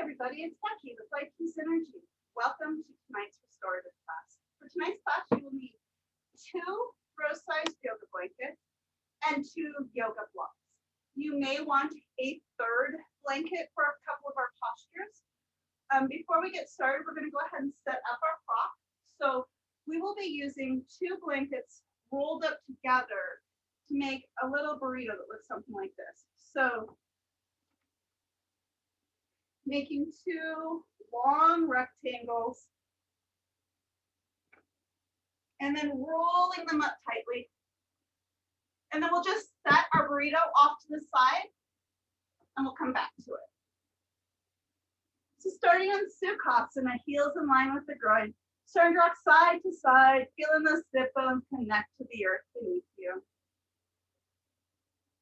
everybody, it's Becky with Life Peace Energy. Welcome to tonight's restorative class. For tonight's class, you will need 2 row-sized yoga blankets and 2 yoga blocks. You may want a 3rd blanket for a couple of our postures. Before we get started, we're going to go ahead and set up our prop. So we will be using 2 blankets rolled up together to make a little burrito that looks something like this. So making 2 long rectangles and then rolling them up tightly. And then we'll just set our burrito off to the side and we'll come back to it. So starting on Sukhasana, heels in line with the groin. Starting to rock side to side, feeling those sit bones connect to the earth beneath you.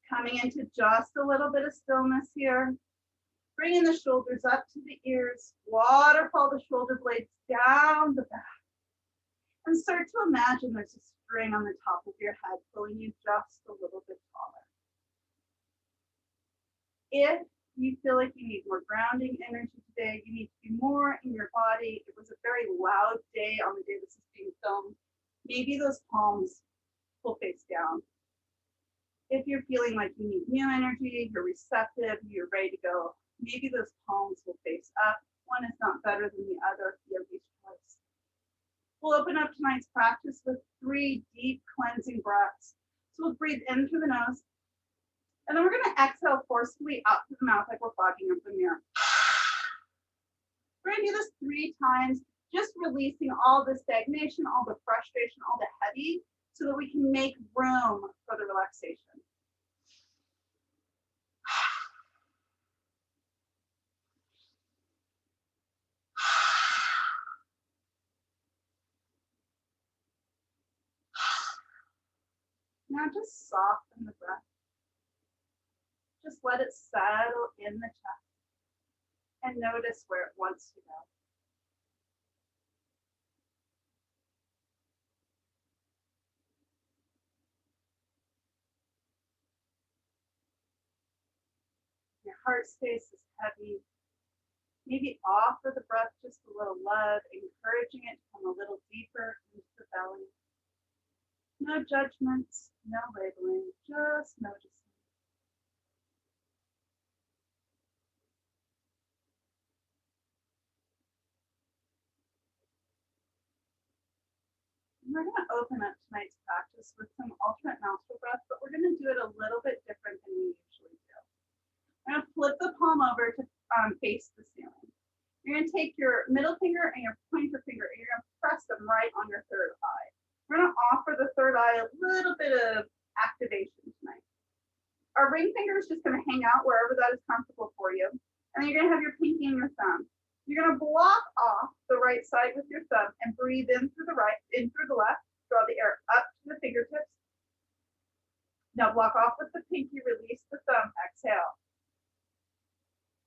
Coming into just a little bit of stillness here. Bringing the shoulders up to the ears, waterfall the shoulder blades down the back. And start to imagine there's a string on the top of your head pulling you just a little bit taller. If you feel like you need more grounding energy today, you need to be more in your body. It was a very loud day on the day this is being filmed. Maybe those palms will face down. If you're feeling like you need new energy, you're receptive, you're ready to go, maybe those palms will face up. One is not better than the other, yogi's choice. We'll open up tonight's practice with 3 deep cleansing breaths. So we'll breathe in through the nose, and then we're going to exhale forcefully out through the mouth like we're fogging up the mirror. We're going to do this 3 times, just releasing all the stagnation, all the frustration, all the heavy, so that we can make room for the relaxation. Now just soften the breath. Just let it settle in the chest and notice where it wants to go. Your heart space is heavy. Maybe offer the breath just a little love, encouraging it to come a little deeper into the belly. No judgments, no labeling, just noticing. We're going to open up tonight's practice with some alternate nostril breath, but we're going to do it a little bit different than we usually do. I'm going to flip the palm over to face the ceiling. You're going to take your middle finger and your pointer finger, and you're going to press them right on your 3rd eye. We're going to offer the 3rd eye a little bit of activation tonight. Our ring finger is just going to hang out wherever that is comfortable for you. And then you're going to have your pinky and your thumb. You're going to block off the right side with your thumb and breathe in through the right, in through the left. Draw the air up to the fingertips. Now block off with the pinky, release the thumb, exhale.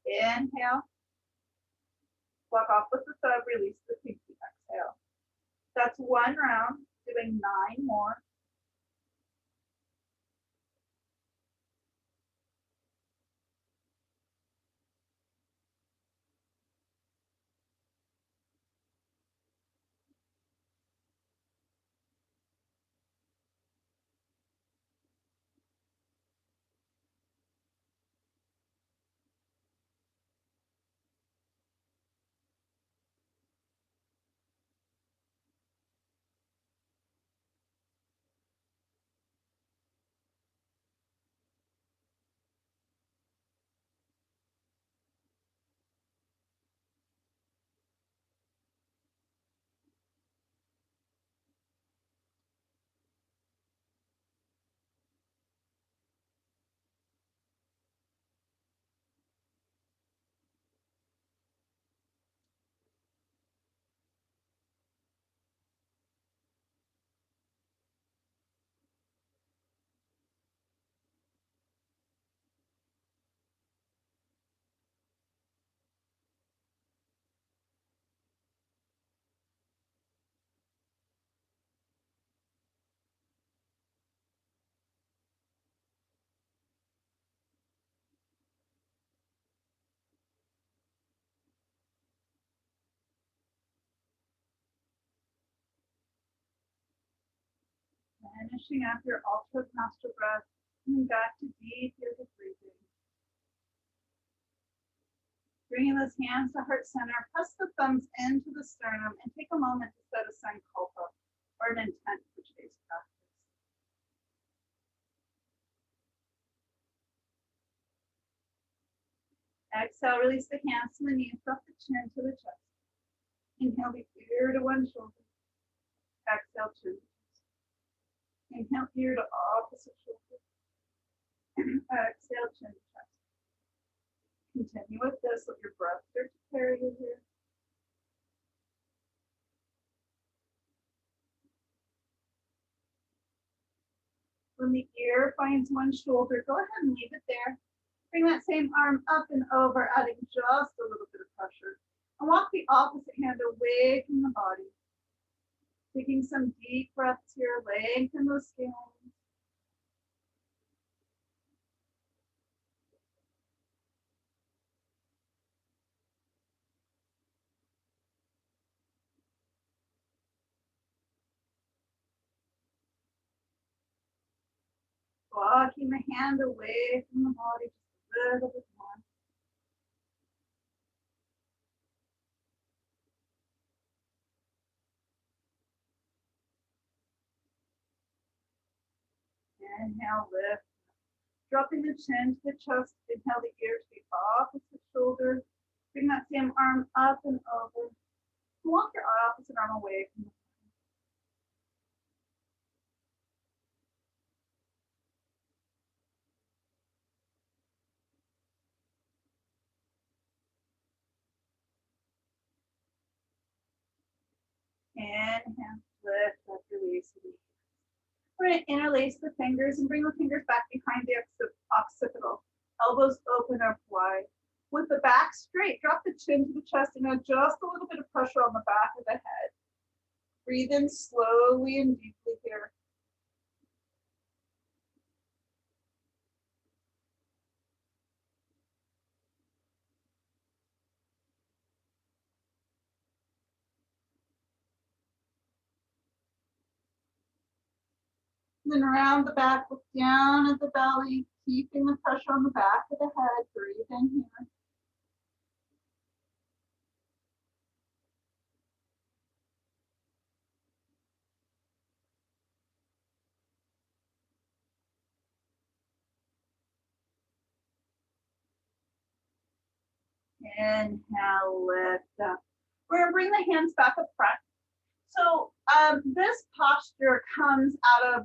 Inhale. Block off with the thumb, release the pinky, exhale. That's 1 round, doing 9 more. Finishing up your alternate nostril breath, coming back to deep yogic breathing. Bringing those hands to heart center, press the thumbs into the sternum and take a moment to set a sankalpa or an intent for today's practice. Exhale, release the hands to the knees, drop the chin to the chest. Inhale the ear to one shoulder. Exhale, chin to chest. Inhale, ear to opposite shoulder. Exhale, chin to chest. Continue with this. Let your breath start to carry you here. When the ear finds one shoulder, go ahead and leave it there. Bring that same arm up and over, adding just a little bit of pressure. And walk the opposite hand away from the body. Taking some deep breaths here, lengthen those scales. Walking the hand away from the body just a little bit more. Inhale, lift. Dropping the chin to the chest. Inhale the ear to the opposite shoulder. Bring that same arm up and over. Walk your opposite arm away from the inhale, lift up, release. We're going to interlace the fingers and bring the fingers back behind the occipital. Elbows open up wide. With the back straight, drop the chin to the chest and adjust a little bit of pressure on the back of the head. Breathe in slowly and deeply here. Then around the back, look down at the belly, keeping the pressure on the back of the head. Breathe in here. Inhale, lift up. We're going to bring the hands back up front. So this posture comes out of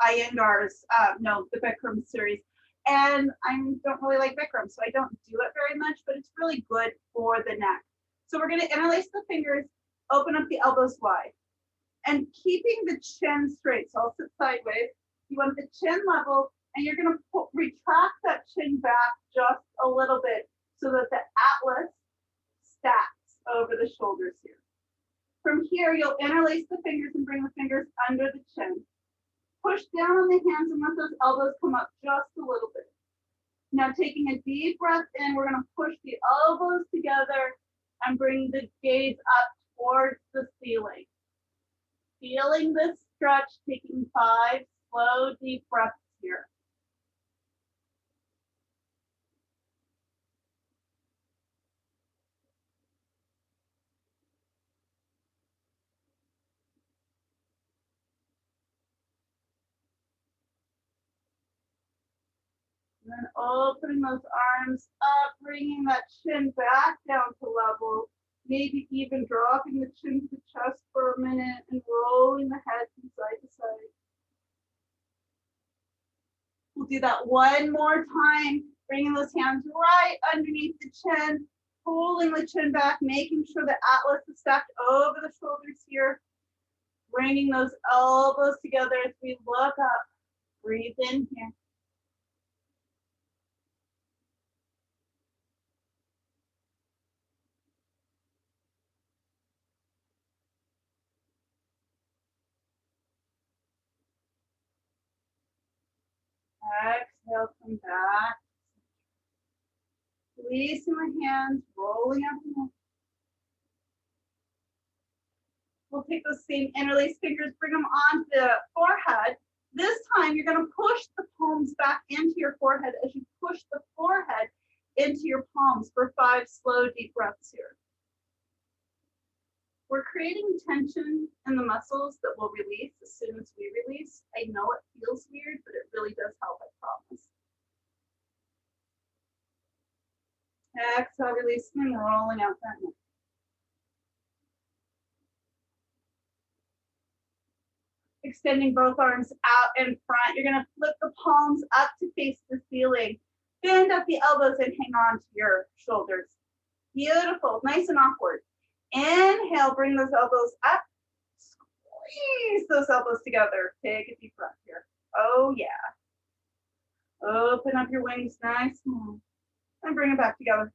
Iyengar's, the Bikram series. And I don't really like Bikram, so I don't do it very much, but it's really good for the neck. So we're going to interlace the fingers, open up the elbows wide, and keeping the chin straight. So I'll sit sideways. You want the chin level, and you're going to retract that chin back just a little bit so that the atlas stacks over the shoulders here. From here, you'll interlace the fingers and bring the fingers under the chin. Push down on the hands and let those elbows come up just a little bit. Now taking a deep breath in, we're going to push the elbows together and bring the gaze up towards the ceiling. Feeling this stretch, taking 5 slow, deep breaths here. And then opening those arms up, bringing that chin back down to level. Maybe even dropping the chin to the chest for a minute and rolling the head from side to side. We'll do that one more time, bringing those hands right underneath the chin, pulling the chin back, making sure the atlas is stacked over the shoulders here. Bringing those elbows together as we look up. Breathe in here. Exhale, come back. Releasing the hands, rolling up the neck. We'll take those same interlace fingers, bring them onto the forehead. This time you're going to push the palms back into your forehead as you push the forehead into your palms for 5 slow, deep breaths here. We're creating tension in the muscles that will release as soon as we release. I know it feels weird, but it really does help, I promise. Exhale, releasing and rolling out that neck. Extending both arms out in front. You're gonna flip the palms up to face the ceiling. Bend up the elbows and hang on to your shoulders. Beautiful, nice and awkward. Inhale, bring those elbows up. Squeeze those elbows together. Take a deep breath here. Oh yeah. Open up your wings nice and long. And bring it back together.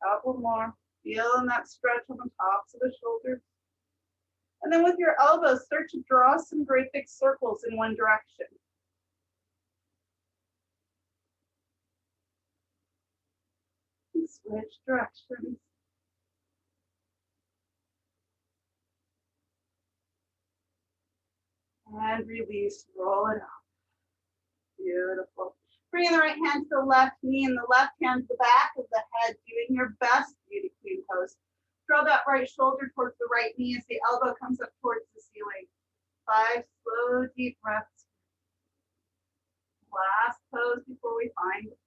Couple more. Feeling that stretch on the tops of the shoulders. And then with your elbows, start to draw some great big circles in one direction. And switch directions. And release, roll it out. Beautiful. Bring the right hand to the left knee and the left hand to the back of the head, doing your best beauty queen pose. Draw that right shoulder towards the right knee as the elbow comes up towards the ceiling. 5 slow, deep breaths. Last pose before we find it.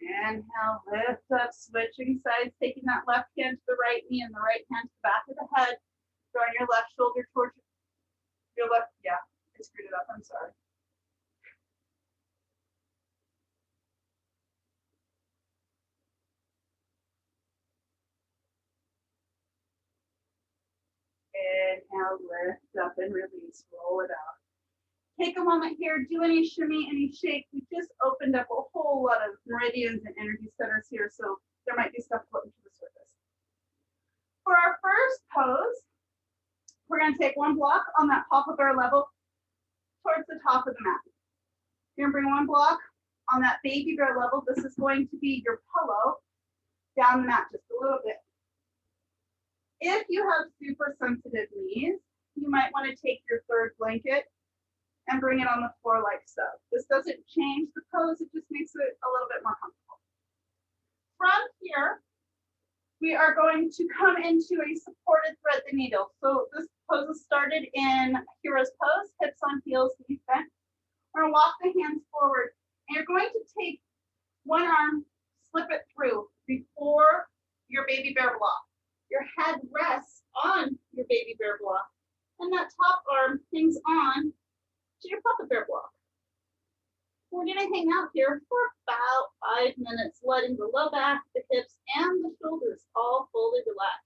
Inhale, lift up, switching sides, taking that left hand to the right knee and the right hand to the back of the head. Drawing your left shoulder towards your left. Yeah, I screwed it up. I'm sorry. Inhale, lift up and release. Roll it out. Take a moment here. Do any shimmy, any shake. We just opened up a whole lot of meridians and energy centers here, so there might be stuff floating to the surface. For our first pose, we're going to take one block on that papa bear level towards the top of the mat. You're going to bring one block on that baby bear level. This is going to be your pillow down the mat just a little bit. If you have super sensitive knees, you might want to take your third blanket and bring it on the floor like so. This doesn't change the pose, it just makes it a little bit more comfortable. From here, we are going to come into a supported thread the needle. So this pose is started in hero's pose, hips on heels, knees bent. We're gonna walk the hands forward, and you're going to take one arm, slip it through before your baby bear block. Your head rests on your baby bear block, and that top arm hangs on to your papa bear block. We're gonna hang out here for about 5 minutes, letting the low back, the hips, and the shoulders all fully relax.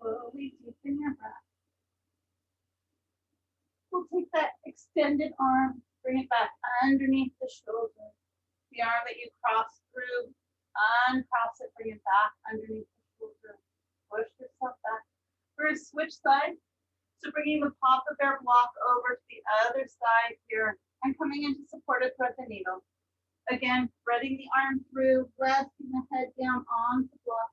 Slowly deepen your breath. We'll take that extended arm, bring it back underneath the shoulder. The arm that you cross through, uncross it, bring it back underneath the shoulder. Push yourself back. We're going to switch sides. So bringing the Papa Bear block over to the other side here and coming into supported thread the needle. Again, threading the arm through, resting the head down on the block.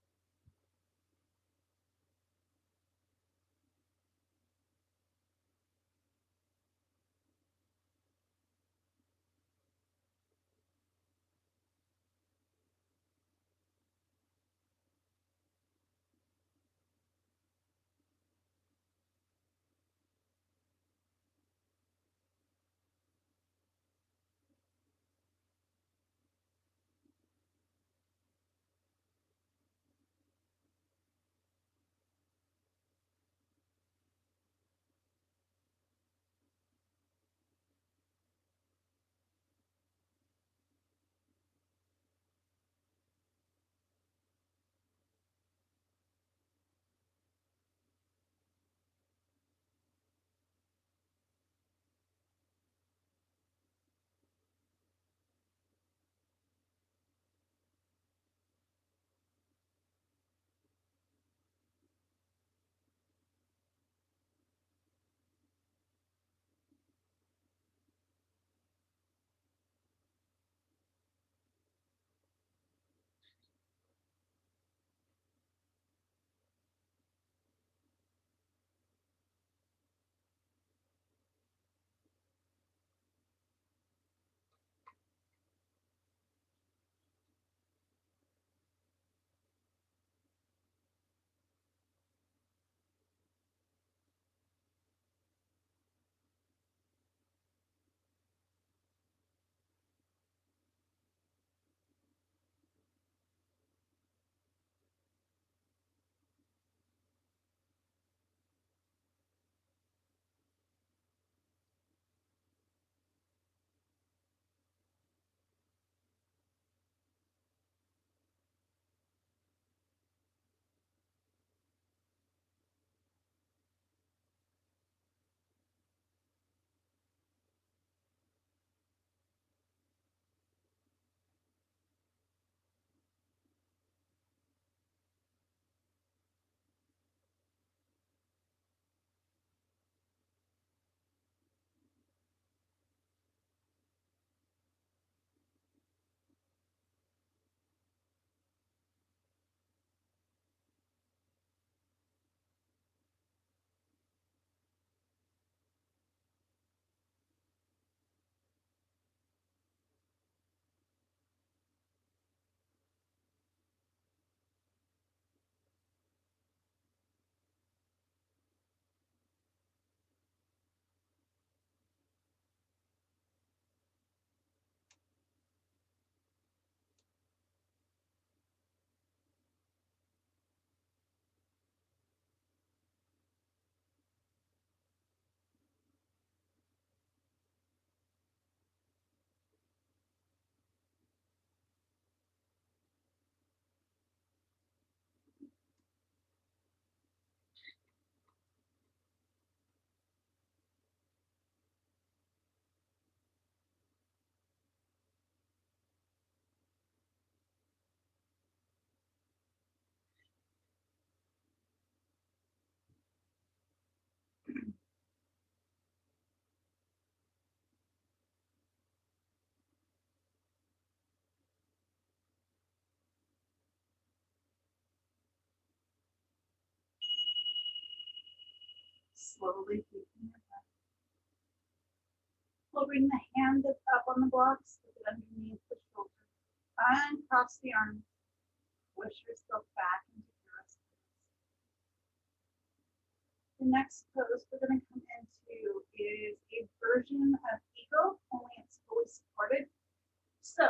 Slowly deepen your breath. We'll bring the hand that's up on the blocks, stick it underneath the shoulder. Uncross the arms. Push yourself back into your rest. The next pose we're going to come into is a version of eagle, only it's fully supported. So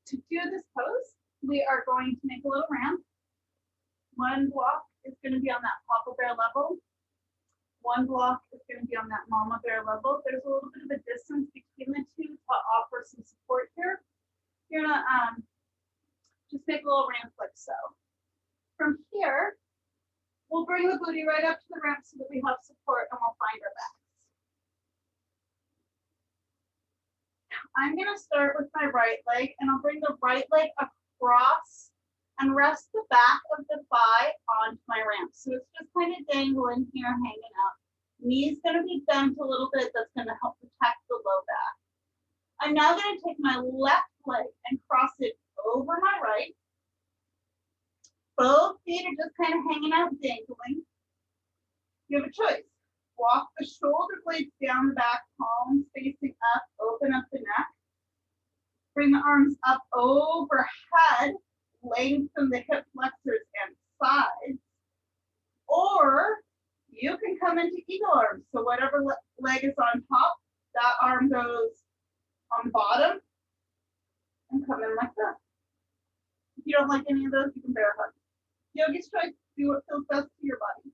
to do this pose, we are going to make a little ramp. One block is going to be on that Papa Bear level. One block is going to be on that Mama Bear level. There's a little bit of a distance between the two to offer some support here. You're going to just make a little ramp like so. From here, We'll bring the booty right up to the ramp so that we have support and we'll find our backs. I'm gonna start with my right leg and I'll bring the right leg across and rest the back of the thigh onto my ramp. So it's just kind of dangling here, hanging out. Knee's gonna be bent a little bit. That's gonna help protect the low back. I'm now gonna take my left leg and cross it over my right. Both feet are just kind of hanging out, dangling. You have a choice. Walk the shoulder blades down the back, palms facing up, open up the neck. Bring the arms up overhead, lengthen the hip flexors and sides. Or you can come into eagle arms. So whatever leg is on top, that arm goes on bottom and come in like that. If you don't like any of those, you can bear hug. Yogi's choice, do what feels best to your body.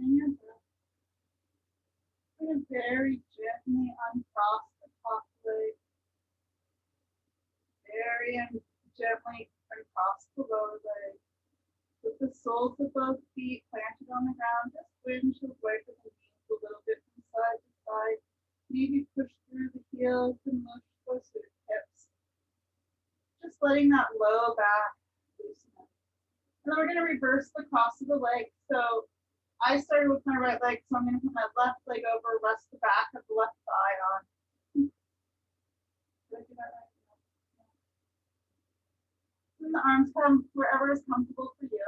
in your breath. We're going to very gently uncross the top leg. Very gently uncross the lower leg. With the soles of both feet planted on the ground, just windshield away from the knees a little bit from side to side. Maybe push through the heels and push close to the hips. Just letting that low back loosen up. And then we're going to reverse the cross of the leg. So I started with my right leg, so I'm going to put my left leg over, rest the back of the left thigh on. Did I do that right? And the arms come wherever is comfortable for you.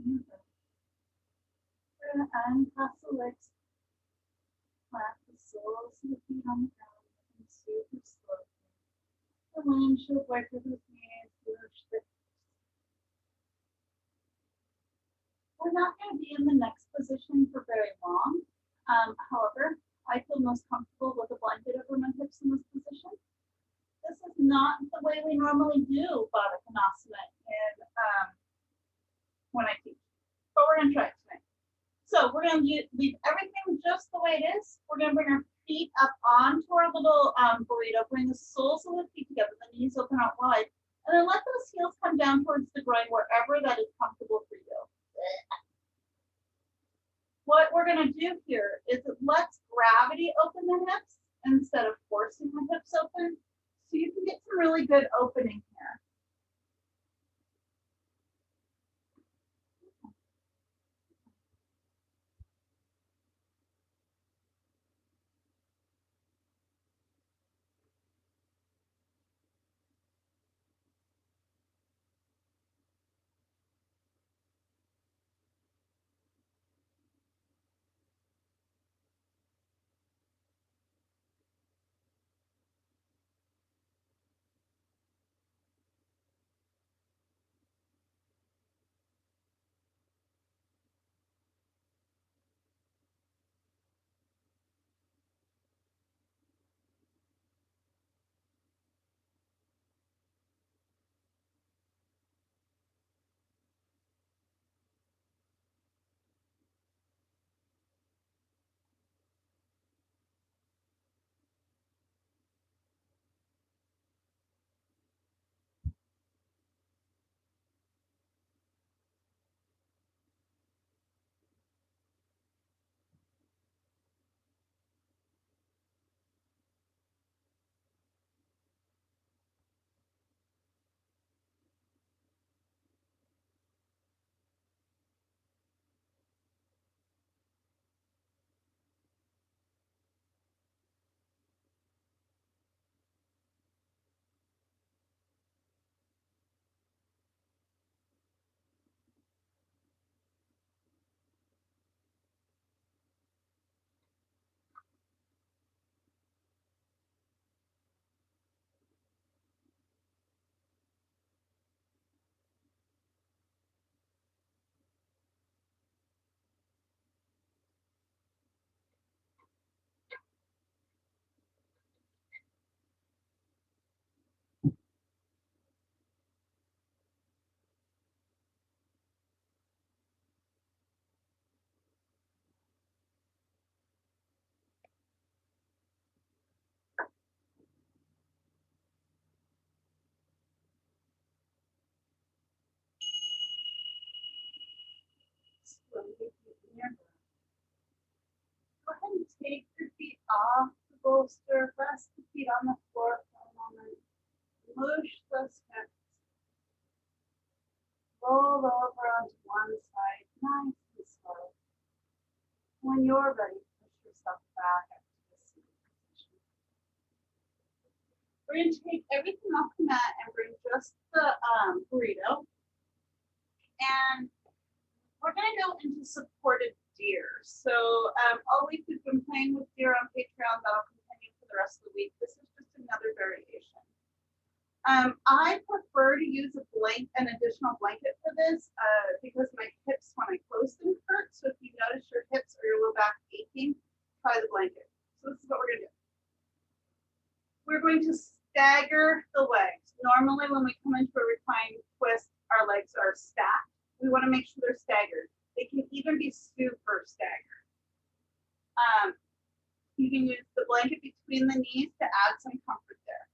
your breath. We're going to uncross the legs. Plant the soles of the feet on the ground and super slowly. The windshield wiper with knees, push the We're not going to be in the next position for very long. However, I feel most comfortable with a blanket over my hips in this position. This is not the way we normally do Baddha Konasana when I teach, but we're going to try it tonight. So we're going to leave everything just the way it is. We're going to bring our feet up onto our little burrito, bring the soles of the feet together, the knees open out wide, and then let those heels come down towards the groin wherever that is comfortable for you. What we're going to do here is it lets gravity open the hips instead of forcing the hips open, so you can get some really good opening here. Go ahead and take your feet off the bolster, rest the feet on the floor for a moment. Mush those hips. Roll over onto one side, nice and slow. When you're ready, push yourself back up to the seated position. We're going to take everything off the mat and bring just the burrito. And we're going to go into supported deer. So all week we've been playing with deer on Patreon. That'll continue for the rest of the week. This is just another variation. I prefer to use an additional blanket for this because my hips, when I close them, hurt. So if you notice your hips or your low back aching, try the blanket. So this is what we're going to do. We're going to stagger the legs. Normally when we come into a reclined twist, our legs are stacked. We want to make sure they're staggered. They can even be super staggered. You can use the blanket between the knees to add some comfort there.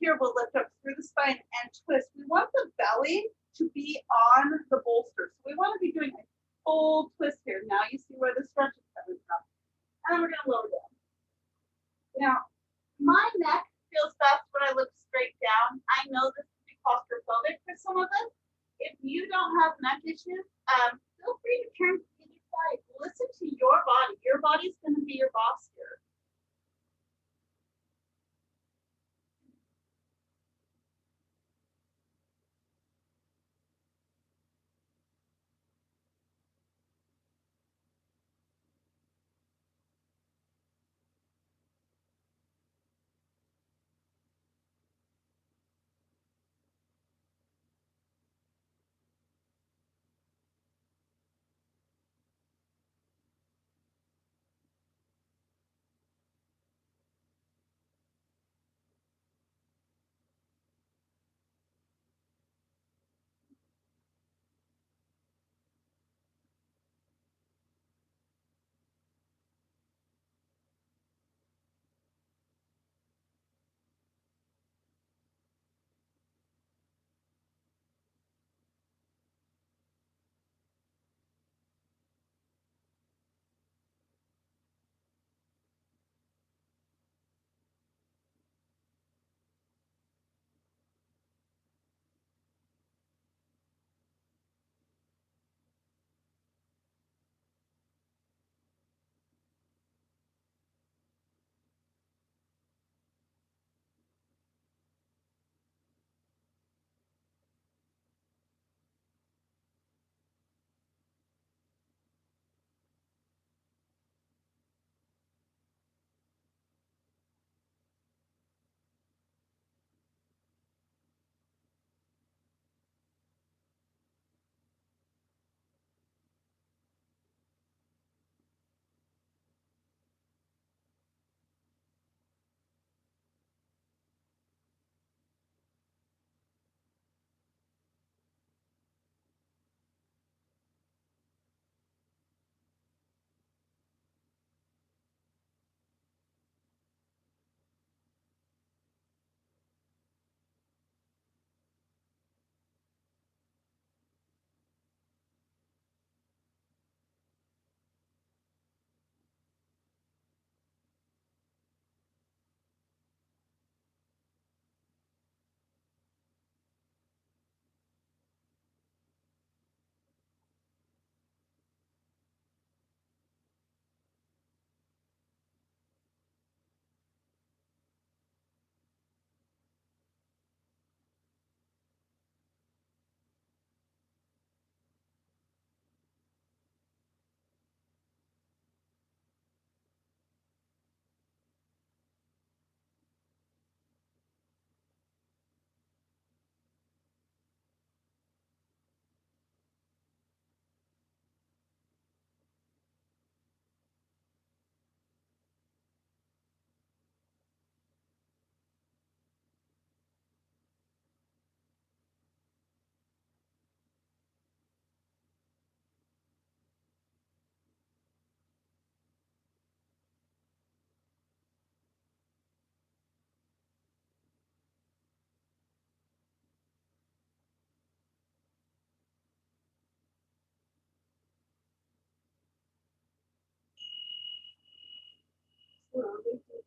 Here we'll lift up through the spine and twist. We want the belly to be on the bolster. So we want to be doing a full twist here. Now you see where the stretch is coming from. And we're going to lower down. Now, my neck feels best when I look straight down. I know this can be claustrophobic for some of us. If you don't have neck issues, feel free to turn to either side. Listen to your body. Your body's going to be your boss here.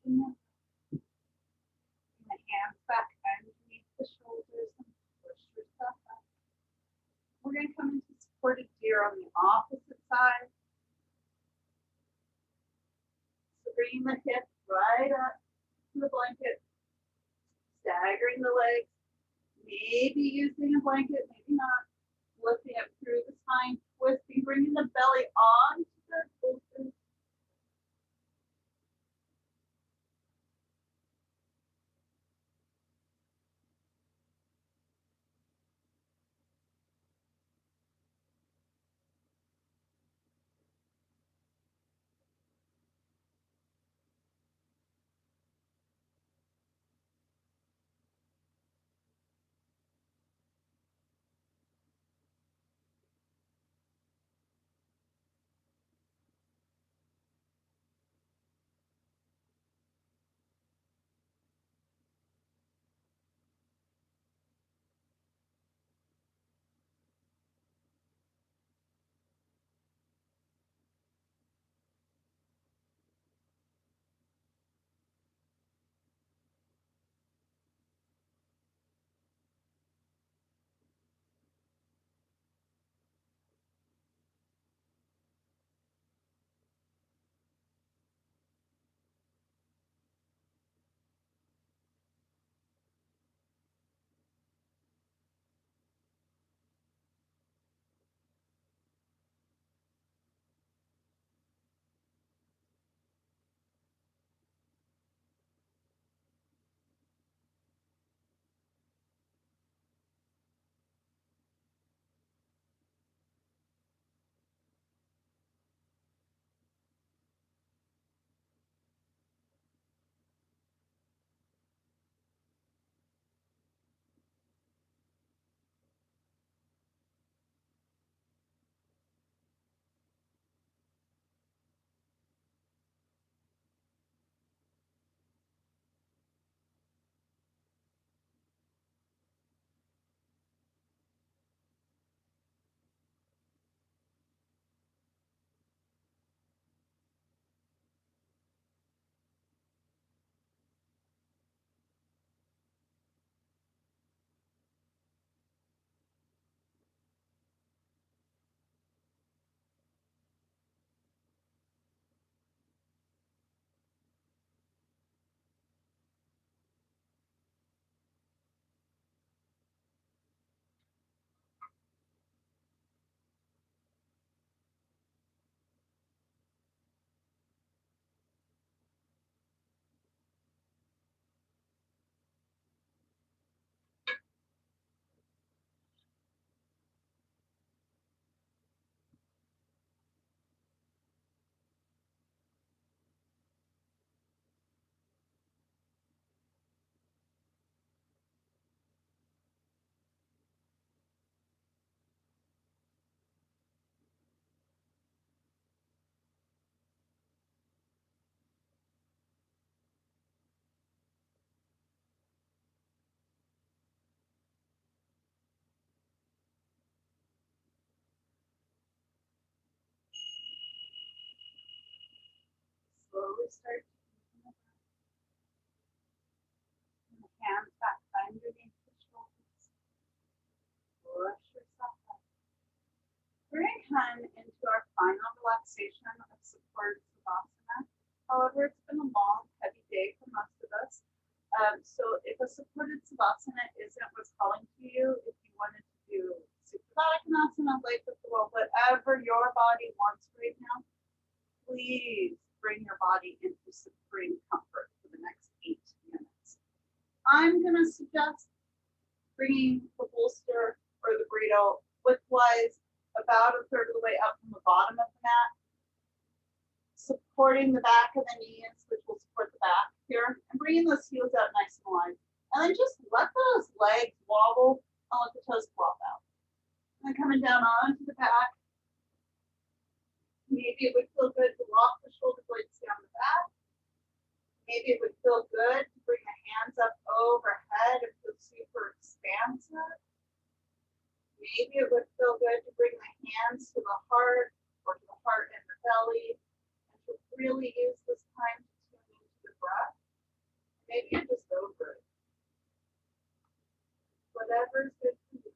in your bring the hands back underneath the shoulders and push yourself up. We're going to come into supported deer on the opposite side. So bringing the hips right up to the blanket, staggering the legs, maybe using a blanket, maybe not. Lifting up through the spine, twisting, bringing the belly onto the bolsters. Slowly start to bring the hands back underneath the shoulders. Push yourself up. We're going to come into our final relaxation of supported savasana. However, it's been a long, heavy day for most of us. So if a supported savasana isn't what's calling to you, if you wanted to do Supradhanasana, lay with the wall, whatever your body wants right now, please bring your body into supreme comfort for the next 8 minutes. I'm going to suggest bringing the bolster or the burrito widthwise about a third of the way up from the bottom of the mat, supporting the back of the knees, which will support the back here, and bringing those heels out nice and wide. And then just let those legs wobble and let the toes flop out. And then coming down onto the back. Maybe it would feel good to lock the shoulder blades down the back. Maybe it would feel good to bring the hands up overhead and feel super expansive. Maybe it would feel good to bring the hands to the heart or to the heart and the belly, and to really use this time to tune into the breath. maybe you're just over it. Whatever's good for you.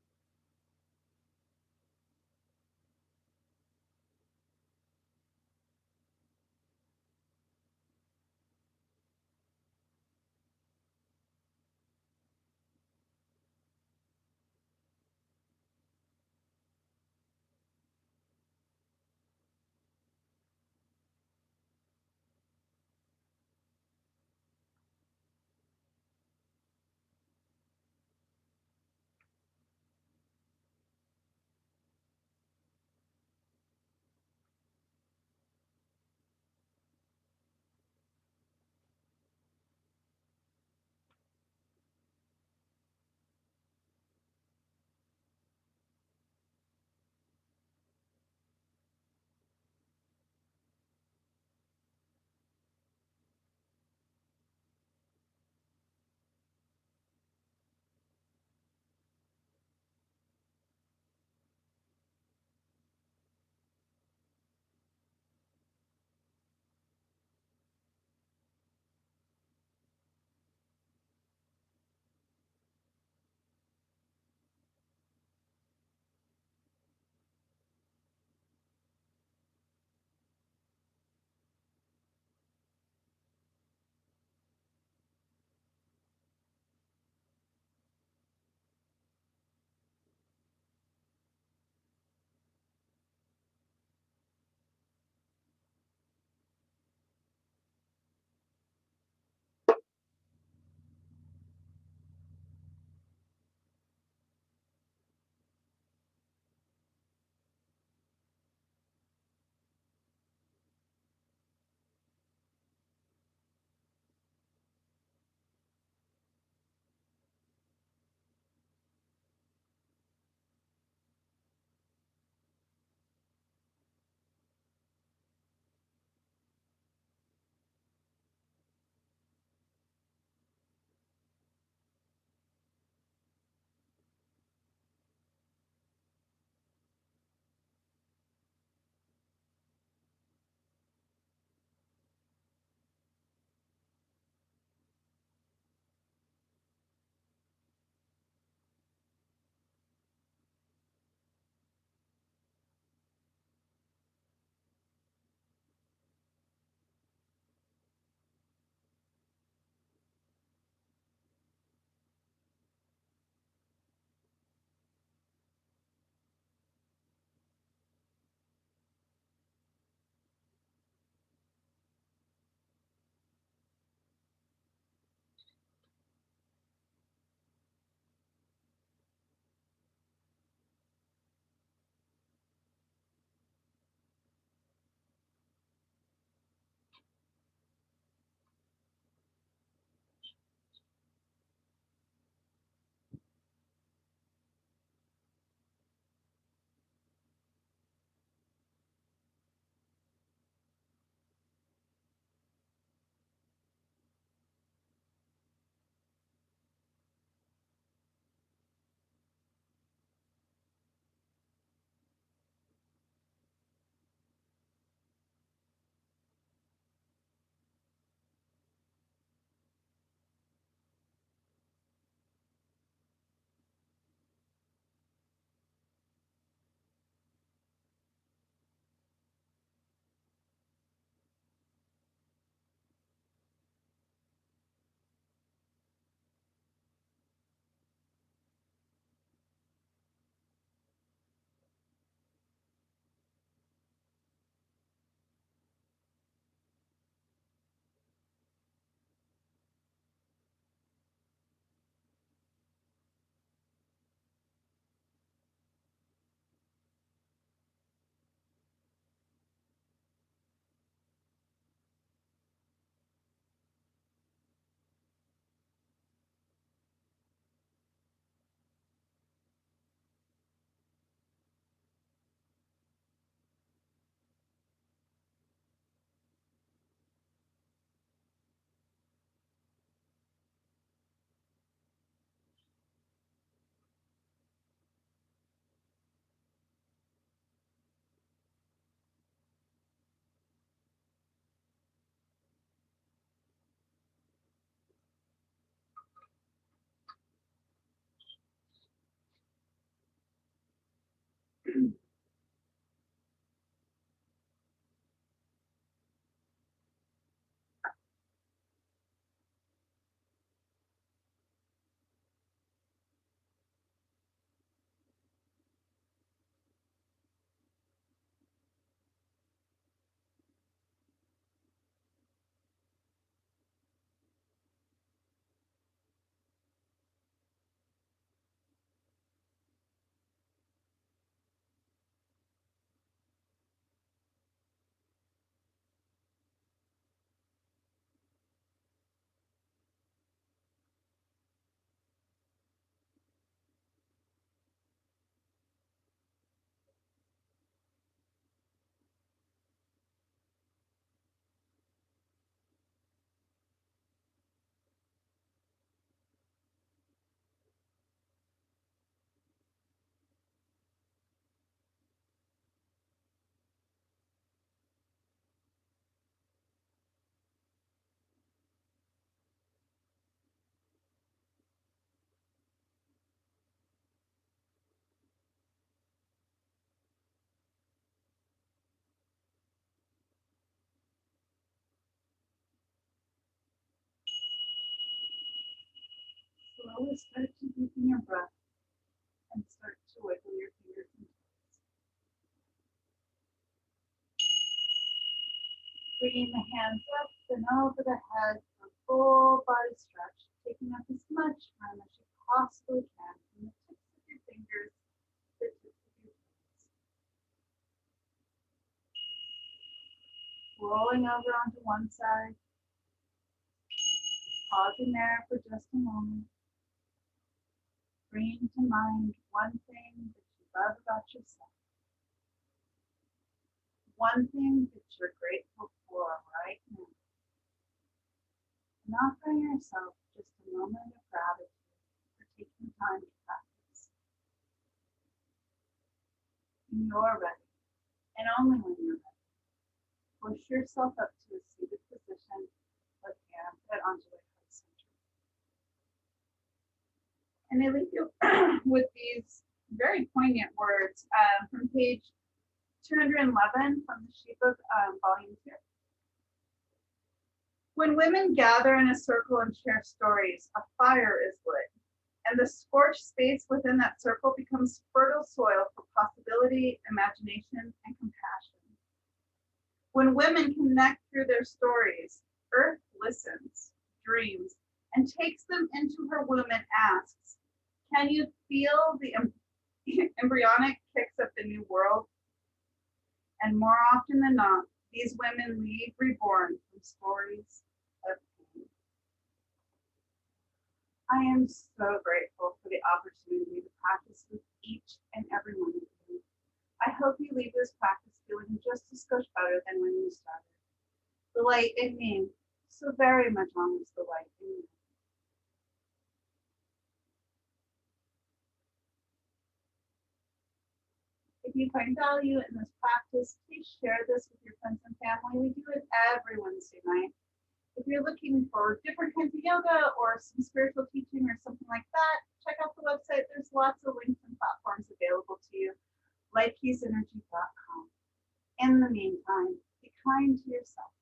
slowly start to deepen your breath and start to wiggle your fingers and toes. Bringing the hands up and over the head for full body stretch, taking up as much time as you possibly can from the tips of your fingers to the tips of your toes. Rolling over onto one side, pausing there for just a moment. Bringing to mind one thing that you love about yourself. One thing that you're grateful for right now. And offering yourself just a moment of gratitude for taking time to practice. When you're ready, and only when you're ready, push yourself up to a seated position with hands at onto the heart center. And I leave you with these very poignant words from page 211 from the Sheep of Volume 2. When women gather in a circle and share stories, a fire is lit, and the scorched space within that circle becomes fertile soil for possibility, imagination, and compassion. When women connect through their stories, Earth listens, dreams, and takes them into her womb and asks, can you feel the embryonic kicks of the new world? And more often than not, these women leave reborn from stories of pain. I am so grateful for the opportunity to practice with each and every one of you. I hope you leave this practice feeling just a skosh better than when you started. The light in me so very much honors the light in you. If you find value in this practice, please share this with your friends and family. We do it every Wednesday night. If you're looking for different kinds of yoga or some spiritual teaching or something like that, check out the website. There's lots of links and platforms available to you. lightpeaceenergy.com. In the meantime, be kind to yourself.